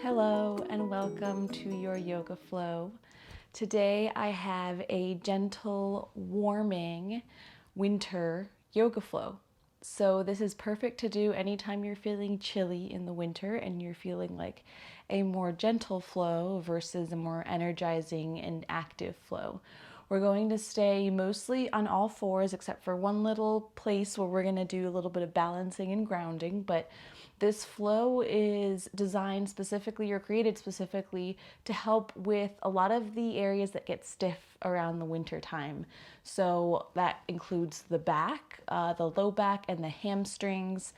Hello and welcome to your yoga flow. Today I have a gentle, warming winter yoga flow. So this is perfect to do anytime you're feeling chilly in the winter and you're feeling like a more gentle flow versus a more energizing and active flow. We're going to stay mostly on all fours except for one little place where we're going to do a little bit of balancing and grounding, but this flow is designed specifically or created specifically to help with a lot of the areas that get stiff around the winter time. So that includes the back, the low back, and the hamstrings.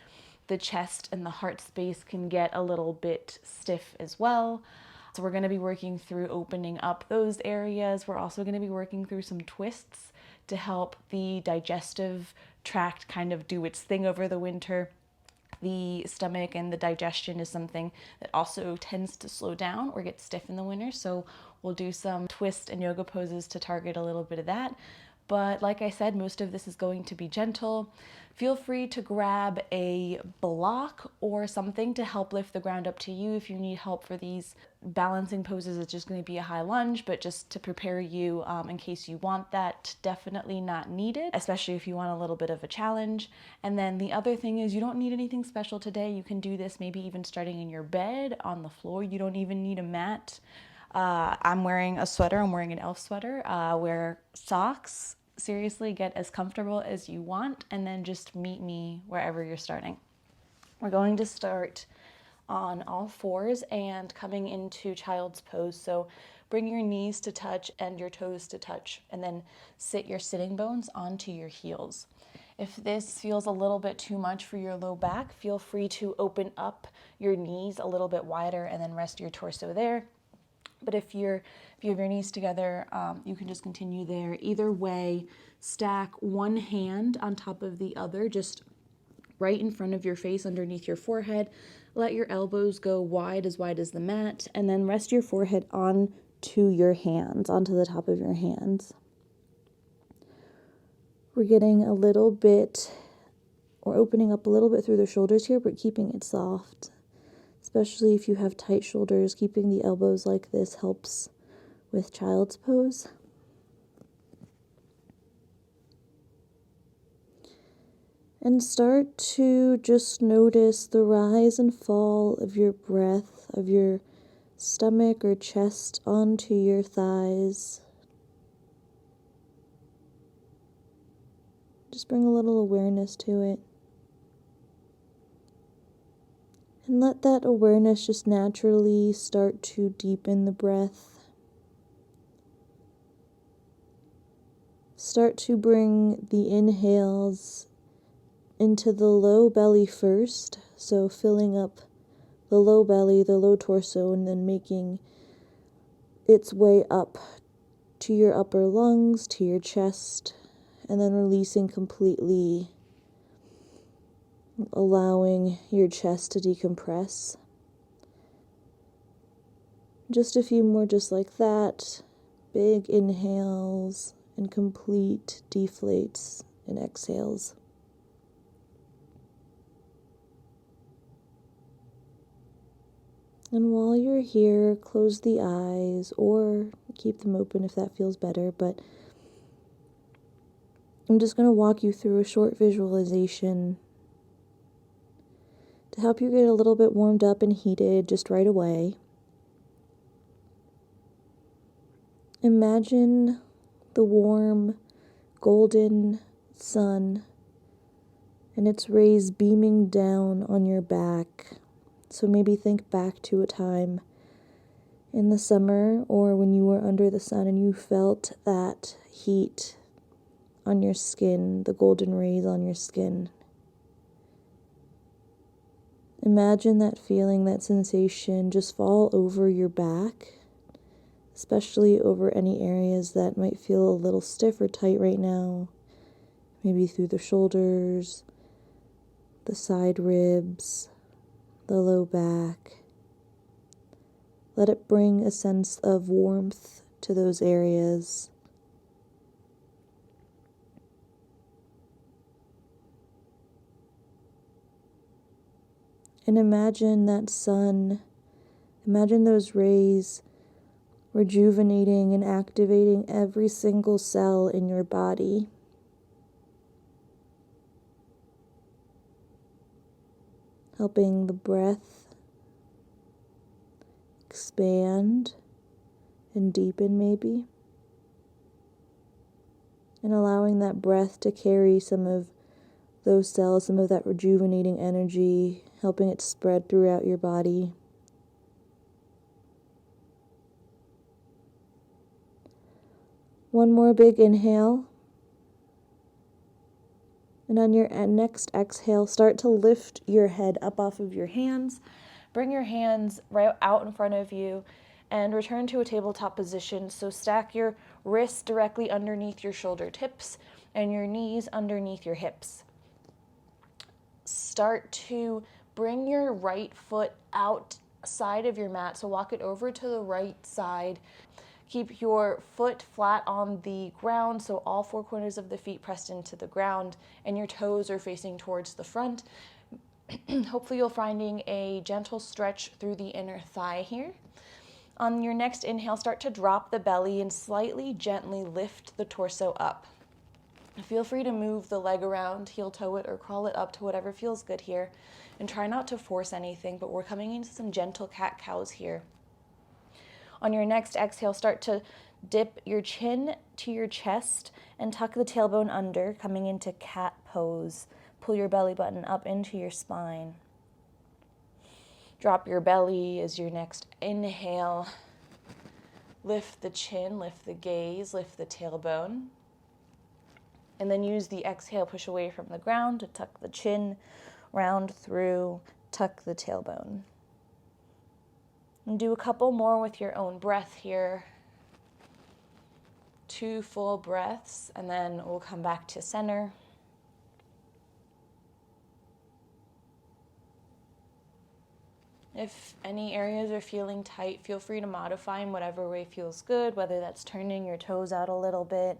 The chest and the heart space can get a little bit stiff as well. So we're going to be working through opening up those areas. We're also going to be working through some twists to help the digestive tract kind of do its thing over the winter. The stomach and the digestion is something that also tends to slow down or get stiff in the winter. So we'll do some twist and yoga poses to target a little bit of that. But like I said, most of this is going to be gentle. Feel free to grab a block or something to help lift the ground up to you. If you need help for these balancing poses, it's just going to be a high lunge, but just to prepare you in case you want that, definitely not needed, especially if you want a little bit of a challenge. And then the other thing is you don't need anything special today. You can do this maybe even starting in your bed, on the floor. You don't even need a mat. I'm wearing a sweater. I'm wearing an elf sweater. Wear socks. Seriously, get as comfortable as you want, and then just meet me wherever you're starting. We're going to start on all fours and coming into child's pose. So bring your knees to touch and your toes to touch, and then sit your sitting bones onto your heels. If this feels a little bit too much for your low back, feel free to open up your knees a little bit wider and then rest your torso there. But if you have your knees together, you can just continue there. Either way, stack one hand on top of the other, just right in front of your face, underneath your forehead. Let your elbows go wide as the mat, and then rest your forehead onto your hands, onto the top of your hands. We're getting a little bit, or opening up a little bit through the shoulders here, but keeping it soft. Especially if you have tight shoulders, keeping the elbows like this helps with child's pose. And start to just notice the rise and fall of your breath, of your stomach or chest onto your thighs. Just bring a little awareness to it. And let that awareness just naturally start to deepen the breath. Start to bring the inhales into the low belly first, so filling up the low belly, the low torso, and then making its way up to your upper lungs, to your chest, and then releasing completely, allowing your chest to decompress. Just a few more just like that. Big inhales and complete deflates and exhales. And while you're here, close the eyes or keep them open if that feels better, but I'm just going to walk you through a short visualization to help you get a little bit warmed up and heated just right away. Imagine the warm, golden sun and its rays beaming down on your back. So maybe think back to a time in the summer or when you were under the sun and you felt that heat on your skin, the golden rays on your skin. Imagine that feeling, that sensation just fall over your back, especially over any areas that might feel a little stiff or tight right now. Maybe through the shoulders, the side ribs, the low back. Let it bring a sense of warmth to those areas. And imagine that sun Imagine those rays rejuvenating and activating every single cell in your body. Helping the breath expand and deepen maybe. And allowing that breath to carry some of those cells, some of that rejuvenating energy, helping it spread throughout your body. One more big inhale. And on your next exhale, start to lift your head up off of your hands. Bring your hands right out in front of you and return to a tabletop position. So stack your wrists directly underneath your shoulder tips and your knees underneath your hips. Start to bring your right foot outside of your mat. So walk it over to the right side. Keep your foot flat on the ground, so all four corners of the feet pressed into the ground and your toes are facing towards the front. Hopefully you're finding a gentle stretch through the inner thigh here. On your next inhale, start to drop the belly and slightly gently lift the torso up. Feel free to move the leg around, heel toe it, or crawl it up to whatever feels good here. And try not to force anything, but we're coming into some gentle cat-cows here. On your next exhale, start to dip your chin to your chest and tuck the tailbone under, coming into cat pose. Pull your belly button up into your spine. Drop your belly as your next inhale. Lift the chin, lift the gaze, lift the tailbone. And then use the exhale, push away from the ground to tuck the chin, round through, tuck the tailbone. And do a couple more with your own breath here. 2 full breaths, and then we'll come back to center. If any areas are feeling tight, feel free to modify in whatever way feels good, whether that's turning your toes out a little bit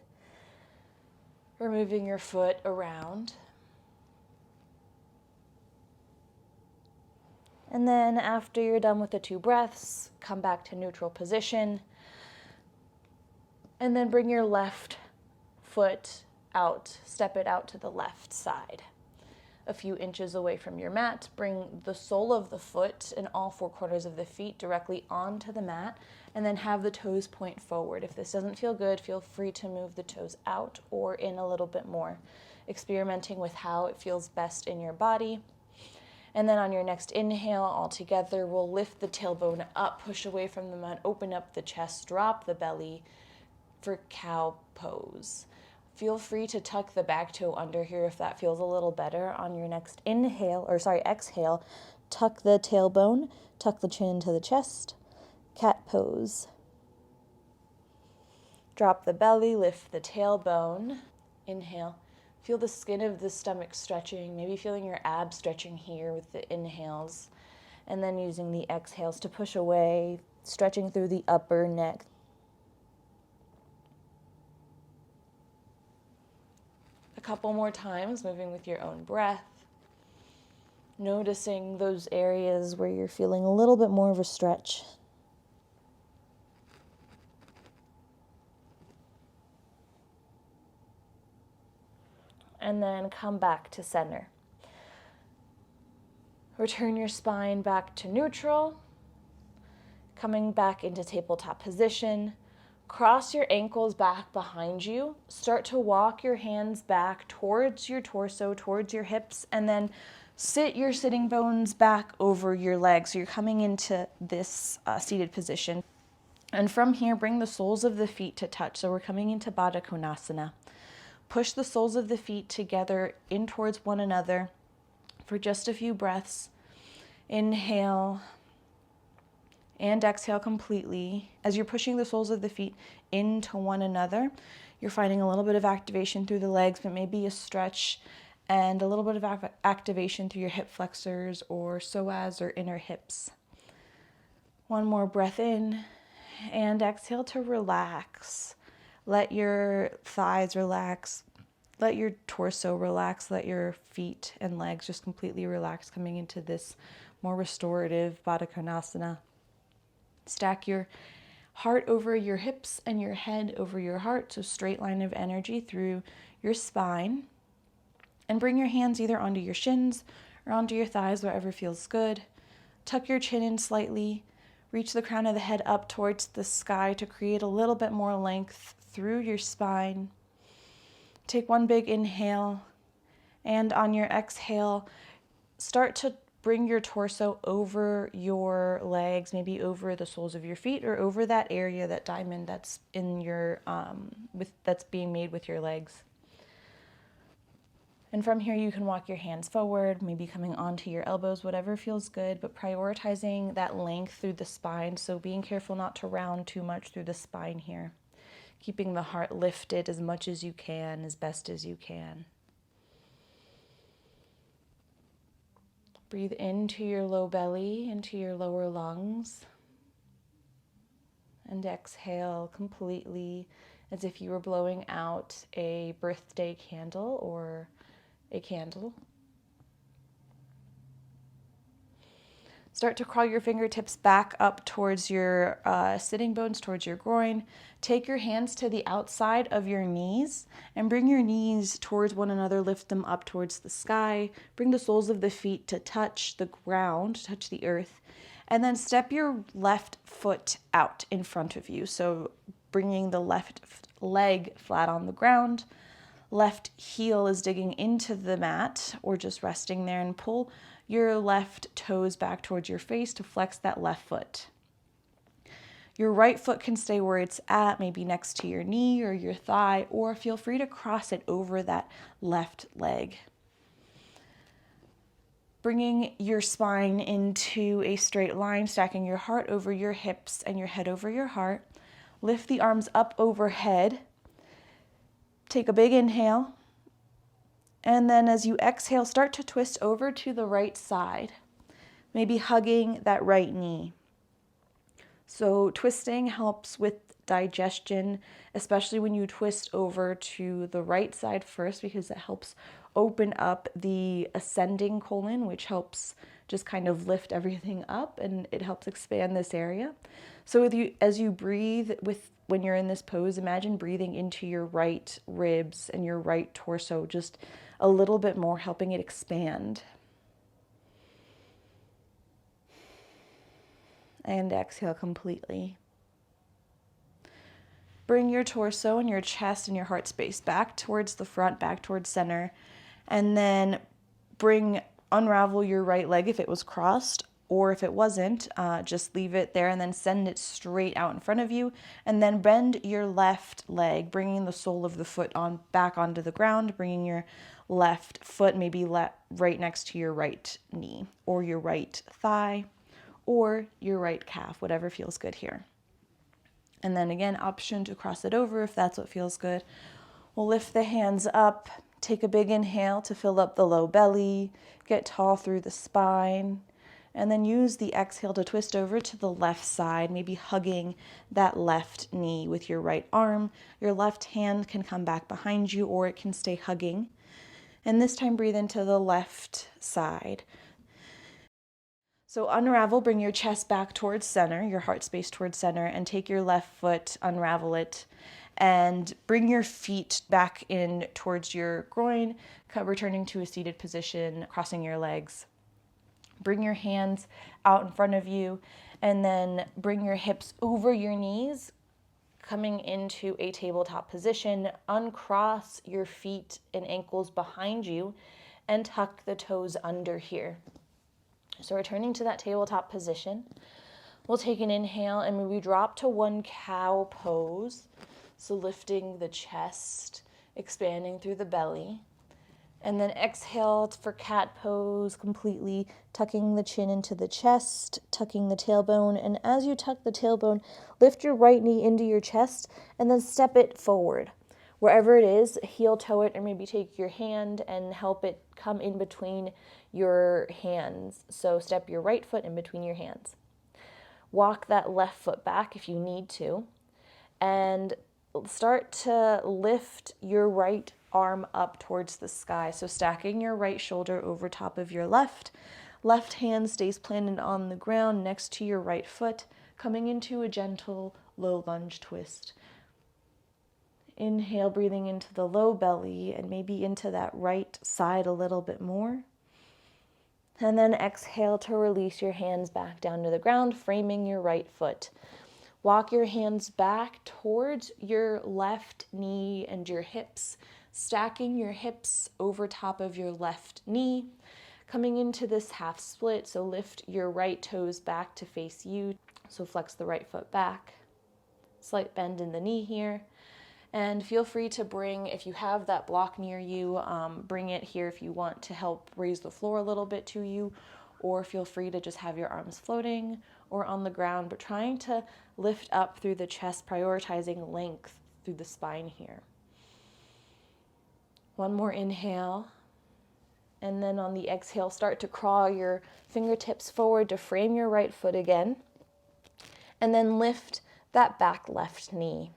or moving your foot around. And then after you're done with the 2 breaths, come back to neutral position. And then bring your left foot out, step it out to the left side. A few inches away from your mat, bring the sole of the foot and all 4 corners of the feet directly onto the mat, and then have the toes point forward. If this doesn't feel good, feel free to move the toes out or in a little bit more, experimenting with how it feels best in your body. And then on your next inhale, all together, we'll lift the tailbone up, push away from the mat, open up the chest, drop the belly for cow pose. Feel free to tuck the back toe under here if that feels a little better. On your next exhale, tuck the tailbone, tuck the chin into the chest, cat pose. Drop the belly, lift the tailbone. Inhale. Feel the skin of the stomach stretching, maybe feeling your abs stretching here with the inhales. And then using the exhales to push away, stretching through the upper neck. A couple more times, moving with your own breath. Noticing those areas where you're feeling a little bit more of a stretch. And then come back to center. Return your spine back to neutral. Coming back into tabletop position. Cross your ankles back behind you. Start to walk your hands back towards your torso, towards your hips, and then sit your sitting bones back over your legs. So you're coming into this seated position. And from here, bring the soles of the feet to touch. So we're coming into Baddha Konasana. Push the soles of the feet together in towards one another for just a few breaths. Inhale and exhale completely. As you're pushing the soles of the feet into one another, you're finding a little bit of activation through the legs, but maybe a stretch and a little bit of activation through your hip flexors or psoas or inner hips. One more breath in and exhale to relax. Let your thighs relax. Let your torso relax. Let your feet and legs just completely relax, coming into this more restorative Badakanasana. Stack your heart over your hips and your head over your heart, so straight line of energy through your spine. And bring your hands either onto your shins or onto your thighs, wherever feels good. Tuck your chin in slightly. Reach the crown of the head up towards the sky to create a little bit more length through your spine. Take one big inhale, and on your exhale, start to bring your torso over your legs, maybe over the soles of your feet or over that area, that diamond that's in your that's being made with your legs. And from here, you can walk your hands forward, maybe coming onto your elbows, whatever feels good, but prioritizing that length through the spine. So being careful not to round too much through the spine here. Keeping the heart lifted as much as you can, as best as you can. Breathe into your low belly, into your lower lungs. And exhale completely as if you were blowing out a birthday candle or a candle. Start to crawl your fingertips back up towards your sitting bones, towards your groin. Take your hands to the outside of your knees and bring your knees towards one another. Lift them up towards the sky. Bring the soles of the feet to touch the ground, touch the earth. And then step your left foot out in front of you. So bringing the left leg flat on the ground. Left heel is digging into the mat or just resting there, and pull your left toes back towards your face to flex that left foot. Your right foot can stay where it's at, maybe next to your knee or your thigh, or feel free to cross it over that left leg. Bringing your spine into a straight line, stacking your heart over your hips and your head over your heart. Lift the arms up overhead. Take a big inhale, and then as you exhale, start to twist over to the right side, maybe hugging that right knee. So twisting helps with digestion, especially when you twist over to the right side first, because it helps open up the ascending colon, which helps just kind of lift everything up, and it helps expand this area. So as you breathe when you're in this pose, imagine breathing into your right ribs and your right torso just a little bit more, helping it expand. And exhale completely. Bring your torso and your chest and your heart space back towards the front, back towards center, and then unravel your right leg if it was crossed, or if it wasn't, just leave it there and then send it straight out in front of you. And then bend your left leg, bringing the sole of the foot back onto the ground, bringing your left foot maybe right next to your right knee or your right thigh or your right calf, whatever feels good here. And then again, option to cross it over if that's what feels good. We'll lift the hands up, take a big inhale to fill up the low belly, get tall through the spine. And then use the exhale to twist over to the left side, maybe hugging that left knee with your right arm. Your left hand can come back behind you, or it can stay hugging. And this time breathe into the left side. So unravel, bring your chest back towards center, your heart space towards center, and take your left foot, unravel it, and bring your feet back in towards your groin, returning to a seated position, crossing your legs. Bring your hands out in front of you, and then bring your hips over your knees, coming into a tabletop position. Uncross your feet and ankles behind you, and tuck the toes under here. So returning to that tabletop position, we'll take an inhale and maybe drop to one cow pose. So lifting the chest, expanding through the belly. And then exhale for cat pose, completely tucking the chin into the chest, tucking the tailbone. And as you tuck the tailbone, lift your right knee into your chest and then step it forward. Wherever it is, heel toe it, or maybe take your hand and help it come in between your hands. So step your right foot in between your hands. Walk that left foot back if you need to. And start to lift your right arm up towards the sky. So stacking your right shoulder over top of your left. Left hand stays planted on the ground next to your right foot. coming into a gentle low lunge twist. Inhale, breathing into the low belly and maybe into that right side a little bit more. And then exhale to release your hands back down to the ground, framing your right foot. Walk your hands back towards your left knee and your hips, stacking your hips over top of your left knee. Coming into this half split, so lift your right toes back to face you. So flex the right foot back. Slight bend in the knee here. And feel free to bring, if you have that block near you, bring it here if you want to help raise the floor a little bit to you, or feel free to just have your arms floating or on the ground, but trying to lift up through the chest, prioritizing length through the spine here. One more inhale. And then on the exhale, start to crawl your fingertips forward to frame your right foot again. And then lift that back left knee.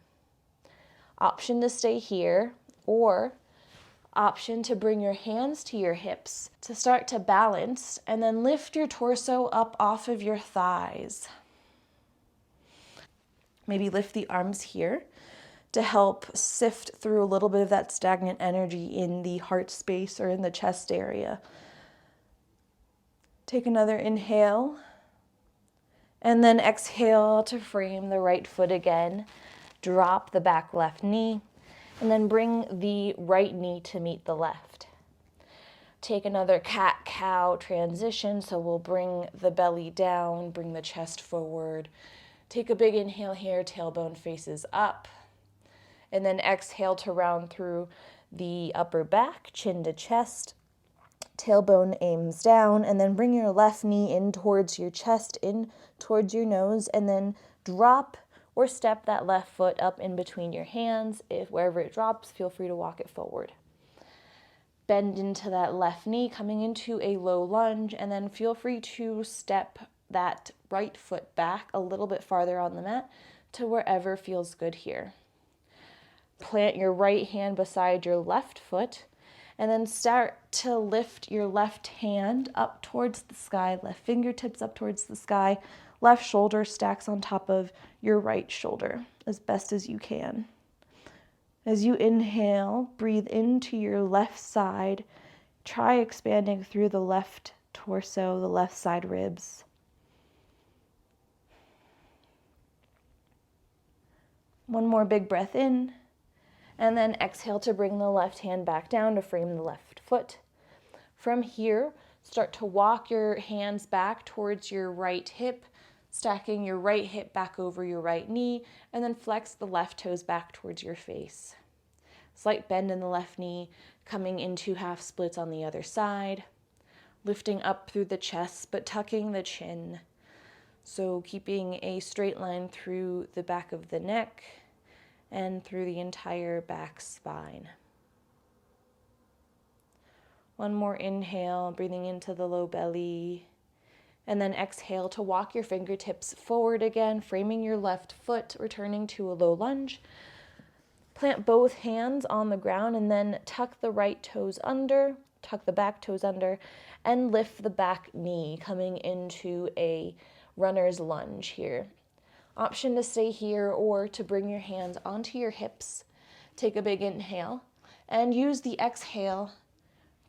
Option to stay here, or option to bring your hands to your hips to start to balance, and then lift your torso up off of your thighs. Maybe lift the arms here to help sift through a little bit of that stagnant energy in the heart space or in the chest area. Take another inhale, and then exhale to frame the right foot again. Drop the back left knee, and then bring the right knee to meet the left. Take another cat-cow transition, so we'll bring the belly down, bring the chest forward. Take a big inhale here, tailbone faces up, and then exhale to round through the upper back, chin to chest. Tailbone aims down, and then bring your left knee in towards your chest, in towards your nose, and then drop or step that left foot up in between your hands. If wherever it drops, feel free to walk it forward. Bend into that left knee, coming into a low lunge, and then feel free to step that right foot back a little bit farther on the mat to wherever feels good here. Plant your right hand beside your left foot, and then start to lift your left hand up towards the sky, left fingertips up towards the sky, left shoulder stacks on top of your right shoulder as best as you can. As you inhale, breathe into your left side. Try expanding through the left torso, the left side ribs. One more big breath in, and then exhale to bring the left hand back down to frame the left foot. From here, start to walk your hands back towards your right hip, stacking your right hip back over your right knee, and then flex the left toes back towards your face. Slight bend in the left knee, coming into half splits on the other side, lifting up through the chest, but tucking the chin. So keeping a straight line through the back of the neck and through the entire back spine. One more inhale, breathing into the low belly. And then exhale to walk your fingertips forward again, framing your left foot, returning to a low lunge. Plant both hands on the ground and then tuck the right toes under, tuck the back toes under, and lift the back knee, coming into a runner's lunge here. Option to stay here or to bring your hands onto your hips. Take a big inhale and use the exhale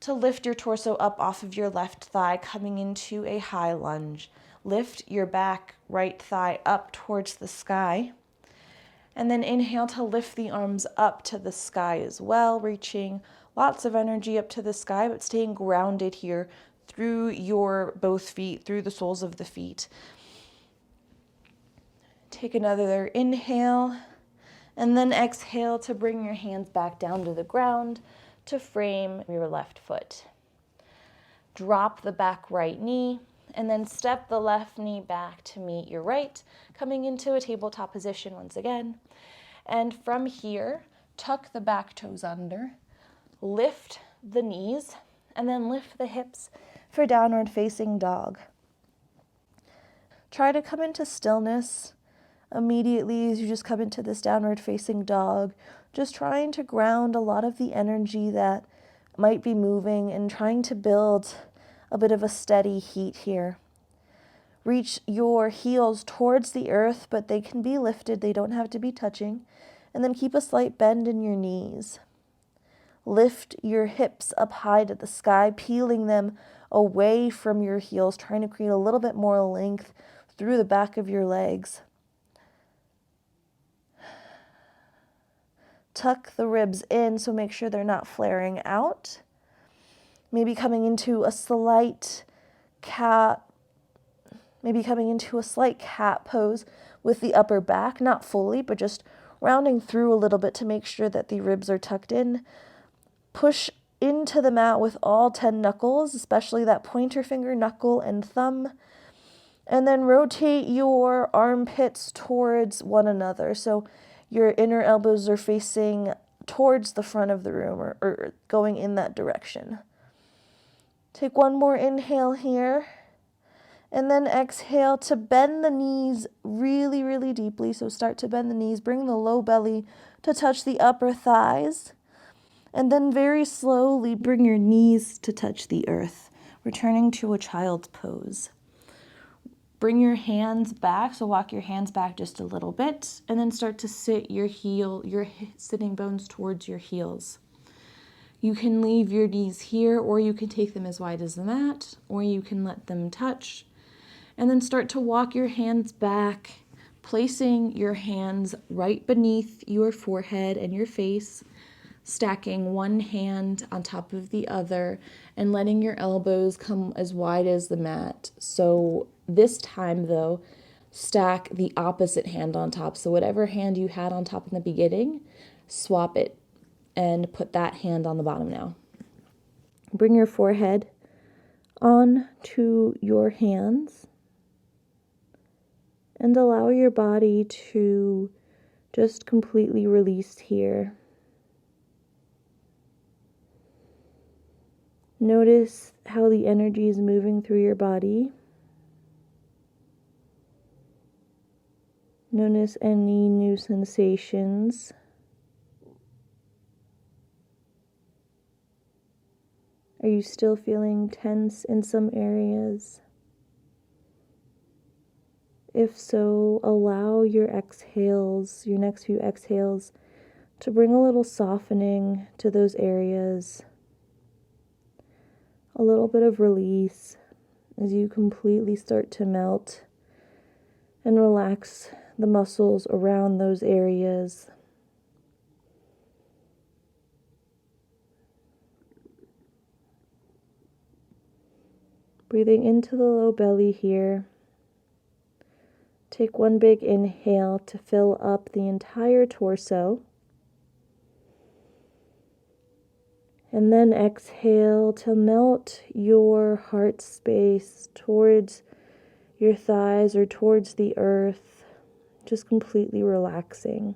to lift your torso up off of your left thigh, coming into a high lunge. Lift your back right thigh up towards the sky. And then inhale to lift the arms up to the sky as well, reaching lots of energy up to the sky, but staying grounded here through your both feet, through the soles of the feet. Take another inhale, and then exhale to bring your hands back down to the ground to frame your left foot. Drop the back right knee, and then step the left knee back to meet your right, coming into a tabletop position once again. And from here, tuck the back toes under, lift the knees, and then lift the hips for downward facing dog. Try to come into stillness immediately as you just come into this downward facing dog, just trying to ground a lot of the energy that might be moving and trying to build a bit of a steady heat here. Reach your heels towards the earth, but they can be lifted. They don't have to be touching. And then keep a slight bend in your knees. Lift your hips up high to the sky, peeling them away from your heels, trying to create a little bit more length through the back of your legs. Tuck the ribs in, so make sure they're not flaring out. Maybe coming into a slight cat pose with the upper back, not fully, but just rounding through a little bit to make sure that the ribs are tucked in. Push into the mat with all 10 knuckles, especially that pointer finger, knuckle, and thumb. And then rotate your armpits towards one another. So your inner elbows are facing towards the front of the room or going in that direction. Take one more inhale here. And then exhale to bend the knees really, really deeply. So start to bend the knees. Bring the low belly to touch the upper thighs. And then very slowly bring your knees to touch the earth, returning to a child's pose. Bring your hands back, so walk your hands back just a little bit, and then start to sit your sitting bones towards your heels. You can leave your knees here, or you can take them as wide as the mat, or you can let them touch. And then start to walk your hands back, placing your hands right beneath your forehead and your face, stacking one hand on top of the other, and letting your elbows come as wide as the mat. So this time, though, stack the opposite hand on top. So whatever hand you had on top in the beginning, swap it and put that hand on the bottom now. Bring your forehead on to your hands and allow your body to just completely release here. Notice how the energy is moving through your body. Notice any new sensations. Are you still feeling tense in some areas? If so, allow your exhales, your next few exhales, to bring a little softening to those areas. A little bit of release as you completely start to melt and relax the muscles around those areas. Breathing into the low belly here. Take one big inhale to fill up the entire torso. And then exhale to melt your heart space towards your thighs or towards the earth, just completely relaxing.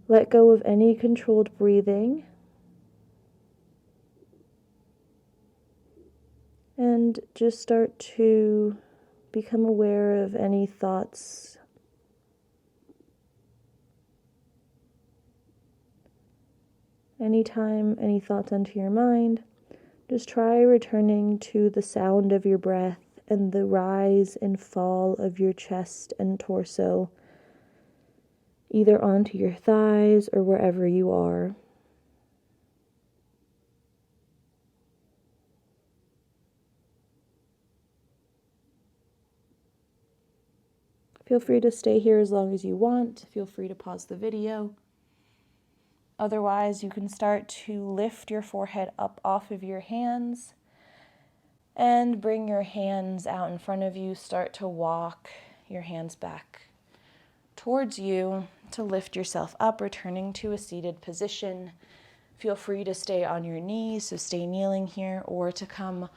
Let go of any controlled breathing. And just start to become aware of any thoughts. Anytime any thoughts enter your mind, just try returning to the sound of your breath and the rise and fall of your chest and torso, either onto your thighs or wherever you are. Feel free to stay here as long as you want. Feel free to pause the video. Otherwise, you can start to lift your forehead up off of your hands and bring your hands out in front of you. Start to walk your hands back towards you to lift yourself up, returning to a seated position. Feel free to stay on your knees, so stay kneeling here, or to come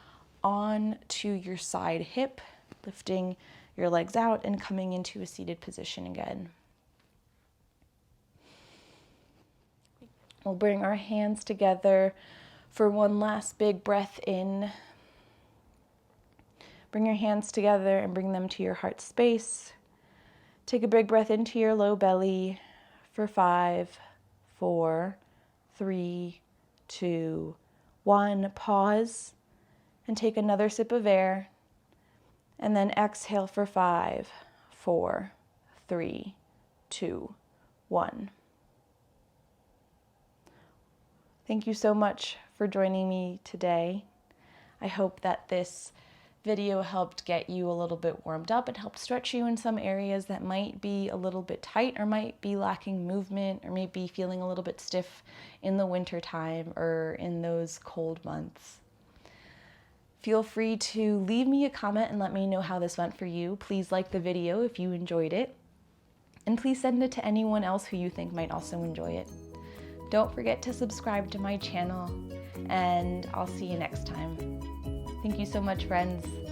on to your side hip, lifting your legs out and coming into a seated position again. We'll bring our hands together for one last big breath in. Bring your hands together and bring them to your heart space. Take a big breath into your low belly for 5, 4, 3, 2, 1. Pause and take another sip of air. And then exhale for 5, 4, 3, 2, 1. Thank you so much for joining me today. I hope that this video helped get you a little bit warmed up and helped stretch you in some areas that might be a little bit tight or might be lacking movement or maybe feeling a little bit stiff in the winter time or in those cold months. Feel free to leave me a comment and let me know how this went for you. Please like the video if you enjoyed it. And please send it to anyone else who you think might also enjoy it. Don't forget to subscribe to my channel, and I'll see you next time. Thank you so much, friends.